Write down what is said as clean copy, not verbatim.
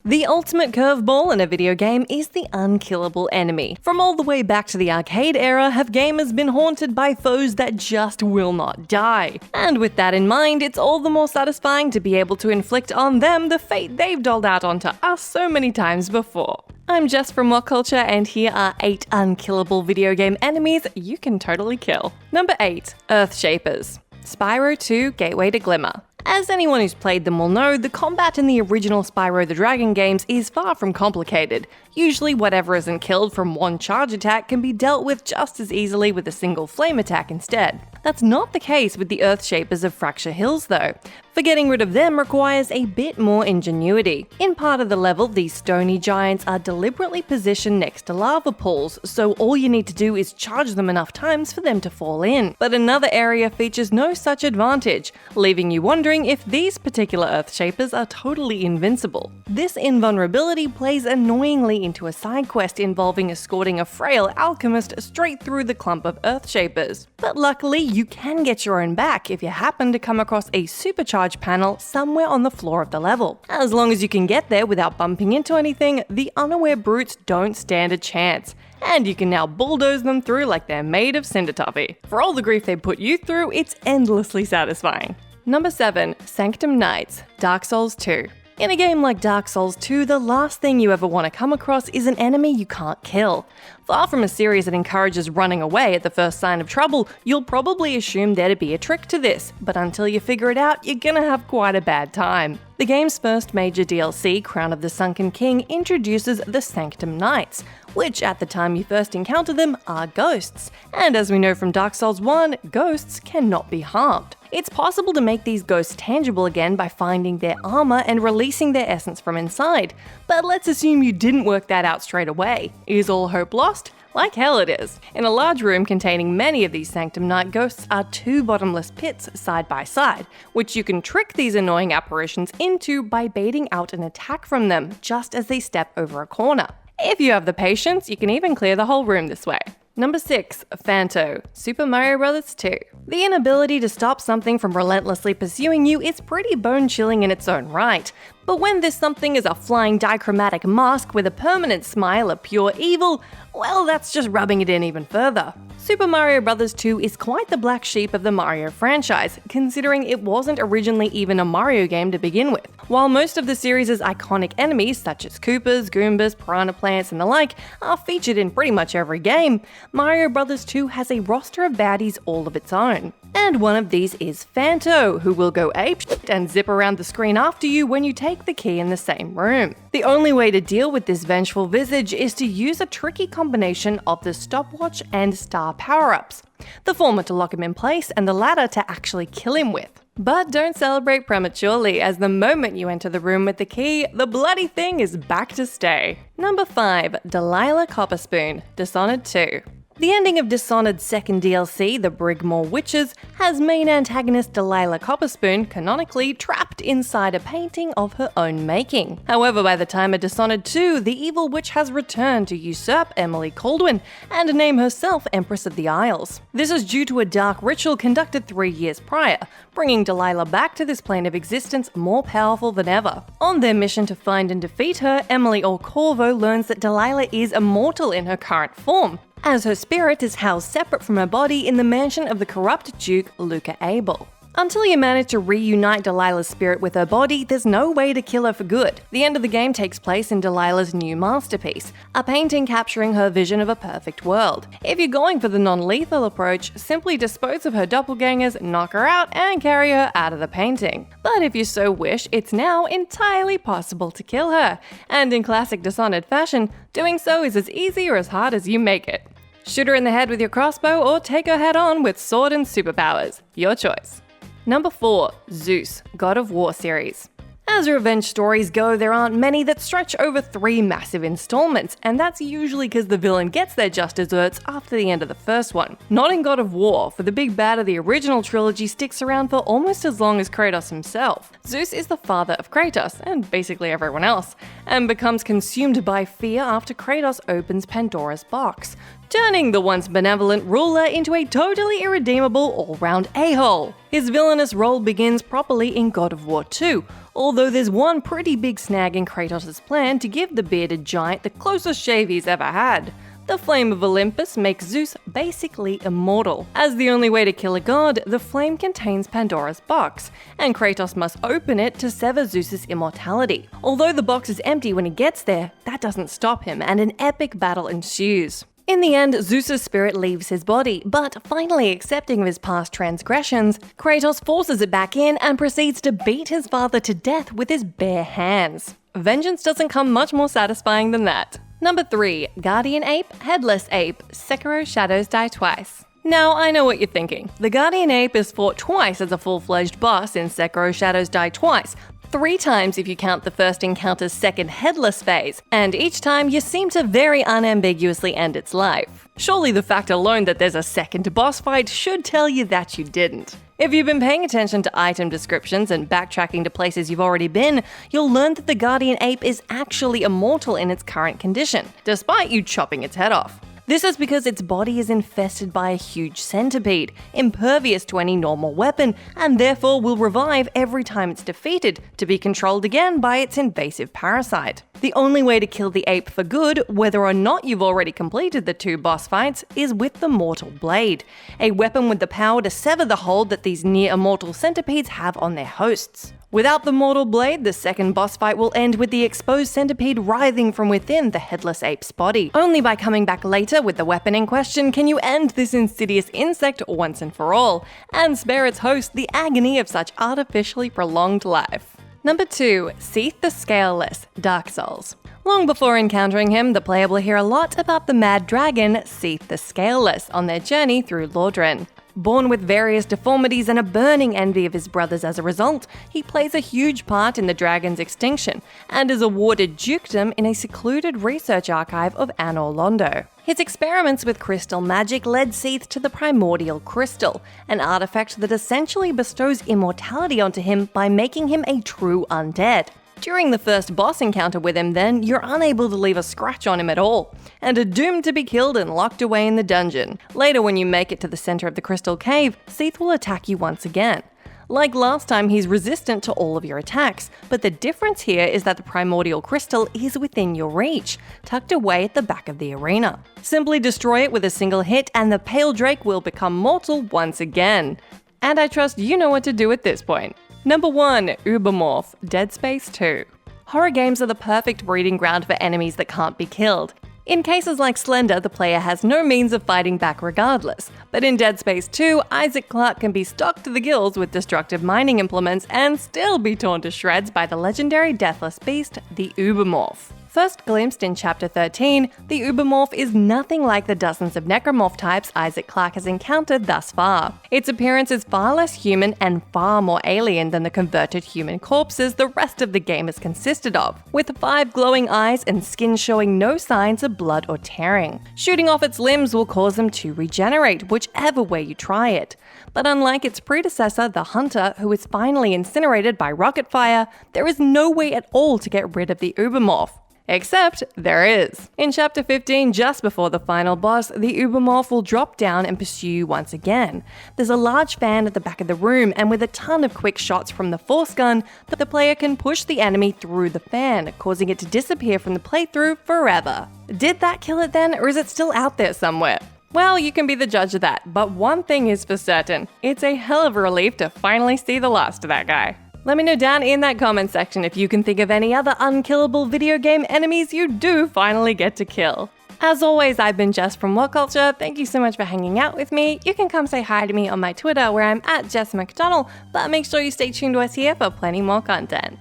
The ultimate curveball in a video game is the unkillable enemy. From all the way back to the arcade era, have gamers been haunted by foes that just will not die. And with that in mind, it's all the more satisfying to be able to inflict on them the fate they've doled out onto us so many times before. I'm Jess from WhatCulture, and here are 8 unkillable video game enemies you can totally kill. Number 8. Earthshapers. Spyro 2 Gateway to Glimmer. As anyone who's played them will know, the combat in the original Spyro the Dragon games is far from complicated. Usually whatever isn't killed from one charge attack can be dealt with just as easily with a single flame attack instead. That's not the case with the Earthshapers of Fracture Hills though, for getting rid of them requires a bit more ingenuity. In part of the level, these stony giants are deliberately positioned next to lava pools, so all you need to do is charge them enough times for them to fall in. But another area features no such advantage, leaving you wondering if these particular Earthshapers are totally invincible. This invulnerability plays annoyingly into a side quest involving escorting a frail alchemist straight through the clump of Earthshapers. But luckily, you can get your own back if you happen to come across a supercharged panel somewhere on the floor of the level. As long as you can get there without bumping into anything, the unaware brutes don't stand a chance. And you can now bulldoze them through like they're made of cinder toffee. For all the grief they put you through, it's endlessly satisfying. Number 7. Sanctum Knights. Dark Souls 2. In a game like Dark Souls 2, the last thing you ever want to come across is an enemy you can't kill. Far from a series that encourages running away at the first sign of trouble, you'll probably assume there to be a trick to this, but until you figure it out, you're gonna have quite a bad time. The game's first major DLC, Crown of the Sunken King, introduces the Sanctum Knights, which at the time you first encounter them are ghosts. And as we know from Dark Souls 1, ghosts cannot be harmed. It's possible to make these ghosts tangible again by finding their armor and releasing their essence from inside, but let's assume you didn't work that out straight away. Is all hope lost? Like hell it is. In a large room containing many of these Sanctum Knight ghosts are 2 bottomless pits side by side, which you can trick these annoying apparitions into by baiting out an attack from them just as they step over a corner. If you have the patience, you can even clear the whole room this way. Number 6. Phanto. Super Mario Bros. 2. The inability to stop something from relentlessly pursuing you is pretty bone-chilling in its own right. But when this something is a flying dichromatic mask with a permanent smile of pure evil, well, that's just rubbing it in even further. Super Mario Bros. 2 is quite the black sheep of the Mario franchise, considering it wasn't originally even a Mario game to begin with. While most of the series' iconic enemies, such as Koopas, Goombas, Piranha Plants, and the like, are featured in pretty much every game, Mario Bros. 2 has a roster of baddies all of its own. And one of these is Phanto, who will go apeshit and zip around the screen after you when you take the key in the same room. The only way to deal with this vengeful visage is to use a tricky combination of the stopwatch and star power-ups, the former to lock him in place and the latter to actually kill him with. But don't celebrate prematurely, as the moment you enter the room with the key, the bloody thing is back to stay. Number 5. Delilah Copperspoon. Dishonored 2. The ending of Dishonored's second DLC, The Brigmore Witches, has main antagonist Delilah Copperspoon canonically trapped inside a painting of her own making. However, by the time of Dishonored 2, the evil witch has returned to usurp Emily Caldwin and name herself Empress of the Isles. This is due to a dark ritual conducted 3 years prior, bringing Delilah back to this plane of existence more powerful than ever. On their mission to find and defeat her, Emily Orcorvo learns that Delilah is immortal in her current form, as her spirit is housed separate from her body in the mansion of the corrupt Duke Luca Abel. Until you manage to reunite Delilah's spirit with her body, there's no way to kill her for good. The end of the game takes place in Delilah's new masterpiece, a painting capturing her vision of a perfect world. If you're going for the non-lethal approach, simply dispose of her doppelgangers, knock her out, and carry her out of the painting. But if you so wish, it's now entirely possible to kill her, and in classic Dishonored fashion, doing so is as easy or as hard as you make it. Shoot her in the head with your crossbow or take her head on with sword and superpowers. Your choice. Number 4. Zeus, God of War series. As revenge stories go, there aren't many that stretch over 3 massive installments, and that's usually because the villain gets their just desserts after the end of the first one. Not in God of War, for the big bad of the original trilogy sticks around for almost as long as Kratos himself. Zeus is the father of Kratos, and basically everyone else, and becomes consumed by fear after Kratos opens Pandora's box, turning the once benevolent ruler into a totally irredeemable all-round a-hole. His villainous role begins properly in God of War II, although there's one pretty big snag in Kratos' plan to give the bearded giant the closest shave he's ever had. The flame of Olympus makes Zeus basically immortal. As the only way to kill a god, the flame contains Pandora's box, and Kratos must open it to sever Zeus's immortality. Although the box is empty when he gets there, that doesn't stop him, and an epic battle ensues. In the end, Zeus's spirit leaves his body, but finally accepting of his past transgressions, Kratos forces it back in and proceeds to beat his father to death with his bare hands. Vengeance doesn't come much more satisfying than that. Number 3. Guardian Ape, Headless Ape, Sekiro Shadows Die Twice. Now, I know what you're thinking. The Guardian Ape is fought twice as a full-fledged boss in Sekiro Shadows Die Twice, 3 times if you count the first encounter's second headless phase, and each time you seem to very unambiguously end its life. Surely the fact alone that there's a second boss fight should tell you that you didn't. If you've been paying attention to item descriptions and backtracking to places you've already been, you'll learn that the Guardian Ape is actually immortal in its current condition, despite you chopping its head off. This is because its body is infested by a huge centipede, impervious to any normal weapon, and therefore will revive every time it's defeated, to be controlled again by its invasive parasite. The only way to kill the ape for good, whether or not you've already completed the 2 boss fights, is with the Mortal Blade, a weapon with the power to sever the hold that these near-immortal centipedes have on their hosts. Without the Mortal Blade, the second boss fight will end with the exposed centipede writhing from within the headless ape's body. Only by coming back later with the weapon in question can you end this insidious insect once and for all, and spare its host the agony of such artificially prolonged life. Number 2. Seath the Scaleless, Dark Souls. Long before encountering him, the player will hear a lot about the mad dragon, Seath the Scaleless, on their journey through Lordran. Born with various deformities and a burning envy of his brothers as a result, he plays a huge part in the dragon's extinction, and is awarded dukedom in a secluded research archive of Anor Londo. His experiments with crystal magic led Seath to the Primordial Crystal, an artifact that essentially bestows immortality onto him by making him a true undead. During the first boss encounter with him then, you're unable to leave a scratch on him at all, and are doomed to be killed and locked away in the dungeon. Later, when you make it to the center of the crystal cave, Seath will attack you once again. Like last time, he's resistant to all of your attacks, but the difference here is that the primordial crystal is within your reach, tucked away at the back of the arena. Simply destroy it with a single hit and the Pale Drake will become mortal once again. And I trust you know what to do at this point. Number 1. Ubermorph, Dead Space 2. Horror games are the perfect breeding ground for enemies that can't be killed. In cases like Slender, the player has no means of fighting back regardless, but in Dead Space 2, Isaac Clarke can be stocked to the gills with destructive mining implements and still be torn to shreds by the legendary deathless beast, the Ubermorph. First glimpsed in Chapter 13, the Ubermorph is nothing like the dozens of necromorph types Isaac Clarke has encountered thus far. Its appearance is far less human and far more alien than the converted human corpses the rest of the game has consisted of, with 5 glowing eyes and skin showing no signs of blood or tearing. Shooting off its limbs will cause them to regenerate, whichever way you try it. But unlike its predecessor, the Hunter, who is finally incinerated by rocket fire, there is no way at all to get rid of the Ubermorph. Except there is. In Chapter 15, just before the final boss, the Ubermorph will drop down and pursue you once again. There's a large fan at the back of the room, and with a ton of quick shots from the force gun, the player can push the enemy through the fan, causing it to disappear from the playthrough forever. Did that kill it then, or is it still out there somewhere? Well, you can be the judge of that, but one thing is for certain. It's a hell of a relief to finally see the last of that guy. Let me know down in that comment section if you can think of any other unkillable video game enemies you do finally get to kill. As always, I've been Jess from WhatCulture. Thank you so much for hanging out with me. You can come say hi to me on my Twitter where I'm @JessMcDonald, but make sure you stay tuned to us here for plenty more content.